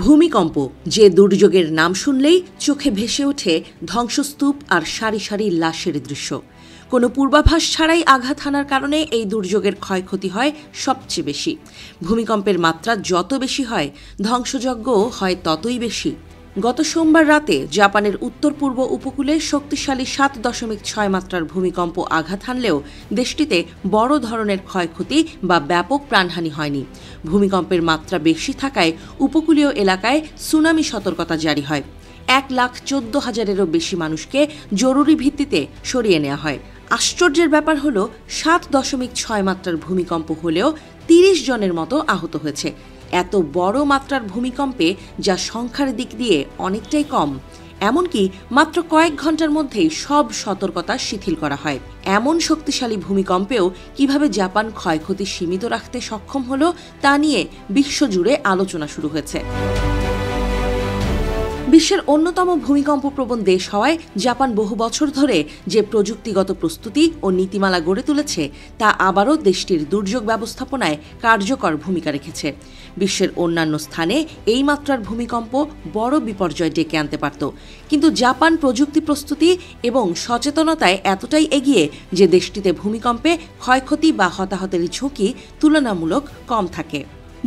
ভূমিকম্প যে দুর্যোগের নাম শুনলেই চোখে ভেসে ওঠে ধ্বংসস্তূপ আর সারি সারি লাশের দৃশ্য। কোনো পূর্বাভাস ছাড়াই আঘাত হানার কারণে এই দুর্যোগের ক্ষয়ক্ষতি হয় সবচেয়ে বেশি। ভূমিকম্পের মাত্রা যত বেশি হয়, ধ্বংসযজ্ঞও হয় ততই বেশি। গত সোমবার রাতে জাপানের উত্তর পূর্ব উপকূলে শক্তিশালী 7.6 মাত্রার ভূমিকম্প আঘাত হানলেও দেশটিতে বড় ধরনের ক্ষয়ক্ষতি বা ব্যাপক প্রাণহানি হয়নি। ভূমিকম্পের মাত্রা বেশি থাকায় উপকূলীয় এলাকায় সুনামি সতর্কতা জারি হয়। 1,14,000-এরও বেশি মানুষকে জরুরি ভিত্তিতে সরিয়ে নেওয়া হয়। আশ্চর্যের ব্যাপার হলো 7.6 মাত্রার ভূমিকম্প হলেও 30 জনের মতো আহত হয়েছে। এত বড় মাত্রার ভূমিকম্পে যা সংখ্যার দিক দিয়ে অনেকটাই কম, এমনকি মাত্র কয়েক ঘন্টার মধ্যেই সব সতর্কতা শিথিল করা হয়। এমন শক্তিশালী ভূমিকম্পেও কিভাবে জাপান ক্ষয়ক্ষতি সীমিত রাখতে সক্ষম হলো তা নিয়ে বিশ্বজুড়ে আলোচনা শুরু হয়েছে। বিশ্বের অন্যতম ভূমিকম্পপ্রবণ দেশ হওয়ায় জাপান বহু বছর ধরে যে প্রযুক্তিগত প্রস্তুতি ও নীতিমালা গড়ে তুলেছে তা আবারও দেশটির দুর্যোগ ব্যবস্থাপনায় কার্যকর ভূমিকা রেখেছে। বিশ্বের অন্যান্য স্থানে এই মাত্রার ভূমিকম্প বড় বিপর্যয় ডেকে আনতে পারত, কিন্তু জাপান প্রযুক্তি প্রস্তুতি এবং সচেতনতায় এতটাই এগিয়ে যে দেশটিতে ভূমিকম্পে ক্ষয়ক্ষতি বা হতাহতের ঝুঁকি তুলনামূলক কম থাকে।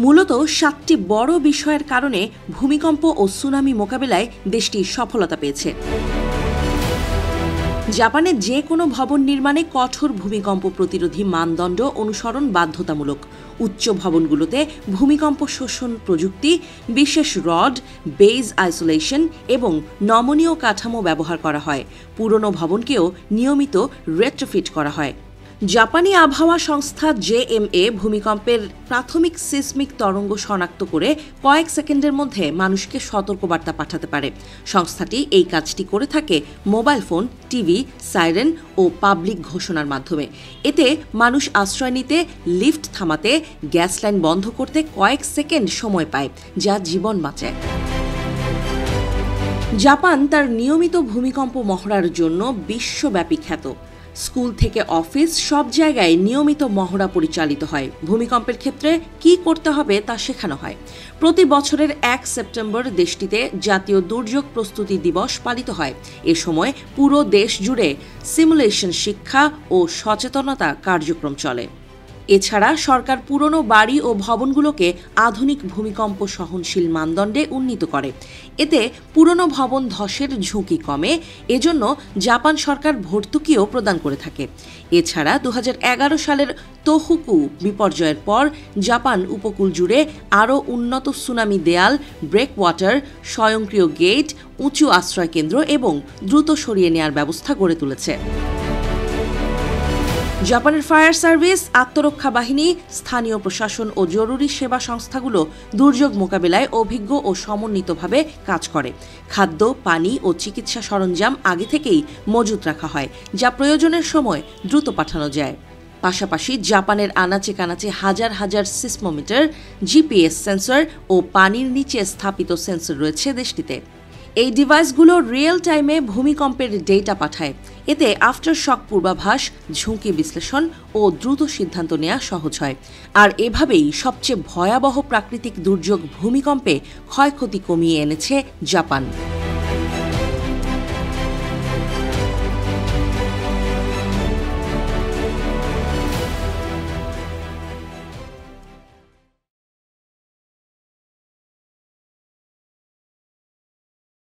মূলত 7টি বড় বিষয়ের কারণে ভূমিকম্প ও সুনামি মোকাবিলায় দেশটি সফলতা পেয়েছে। জাপানে যে কোনো ভবন নির্মাণে কঠোর ভূমিকম্প প্রতিরোধী মানদণ্ড অনুসরণ বাধ্যতামূলক। উচ্চ ভবনগুলোতে ভূমিকম্প শোষণ প্রযুক্তি, বিশেষ রড, বেজ আইসোলেশন এবং নমনীয় কাঠামো ব্যবহার করা হয়। পুরনো ভবনকেও নিয়মিত রেট্রোফিট করা হয়। জাপানি আবহাওয়া সংস্থা JMA ভূমিকম্পের প্রাথমিক সিসমিক তরঙ্গ শনাক্ত করে কয়েক সেকেন্ডের মধ্যে মানুষকে সতর্কবার্তা পাঠাতে পারে। সংস্থাটি এই কাজটি করে থাকে মোবাইল ফোন, টিভি, সাইরেন ও পাবলিক ঘোষণার মাধ্যমে। এতে মানুষ আশ্রয় নিতে, লিফট থামাতে, গ্যাস লাইন বন্ধ করতে কয়েক সেকেন্ড সময় পায়, যা জীবন বাঁচায়। জাপান তার নিয়মিত ভূমিকম্প মহড়ার জন্য বিশ্বব্যাপী খ্যাত। স্কুল থেকে অফিস সব জায়গায় নিয়মিত মহড়া পরিচালিত হয়। ভূমিকম্পের ক্ষেত্রে কি করতে হবে তা শেখানো হয়। প্রতি বছরের 1 সেপ্টেম্বর দেশটিতে জাতীয় দুর্যোগ প্রস্তুতি দিবস পালিত হয়। এ সময় পুরো দেশ জুড়ে সিমুলেশন শিক্ষা ও সচেতনতা কার্যক্রম চলে। এছাড়া সরকার পুরনো বাড়ি ও ভবনগুলোকে আধুনিক ভূমিকম্প সহনশীল মানদণ্ডে উন্নীত করে। এতে পুরনো ভবন ধসের ঝুঁকি কমে। এজন্য জাপান সরকার ভর্তুকিও প্রদান করে থাকে। এছাড়া 2011 সালের তোহুকু বিপর্যয়ের পর জাপান উপকূল জুড়ে আরও উন্নত সুনামি দেয়াল, ব্রেকওয়াটার, স্বয়ংক্রিয় গেট, উঁচু আশ্রয়কেন্দ্র এবং দ্রুত সরিয়ে নেওয়ার ব্যবস্থা গড়ে তুলেছে। জাপানের ফায়ার সার্ভিস, আত্মরক্ষা বাহিনী, স্থানীয় প্রশাসন ও জরুরি সেবা সংস্থাগুলো দুর্যোগ মোকাবিলায় অভিজ্ঞ ও সমন্বিতভাবে কাজ করে। খাদ্য, পানি ও চিকিৎসা সরঞ্জাম আগে থেকেই মজুত রাখা হয়, যা প্রয়োজনের সময় দ্রুত পাঠানো যায়। পাশাপাশি জাপানের আনাচে কানাচে হাজার হাজার সিসমোমিটার, GPS সেন্সর ও পানির নিচে স্থাপিত সেন্সর রয়েছে দেশটিতে। এই ডিভাইসগুলো রিয়েল টাইমে ভূমিকম্পের ডেটা পাঠায়। এতে আফটার শক পূর্বাভাস, ঝুঁকি বিশ্লেষণ ও দ্রুত সিদ্ধান্ত নেওয়া সহজ হয়। আর এভাবেই সবচেয়ে ভয়াবহ প্রাকৃতিক দুর্যোগ ভূমিকম্পে ক্ষয়ক্ষতি কমিয়ে এনেছে জাপান।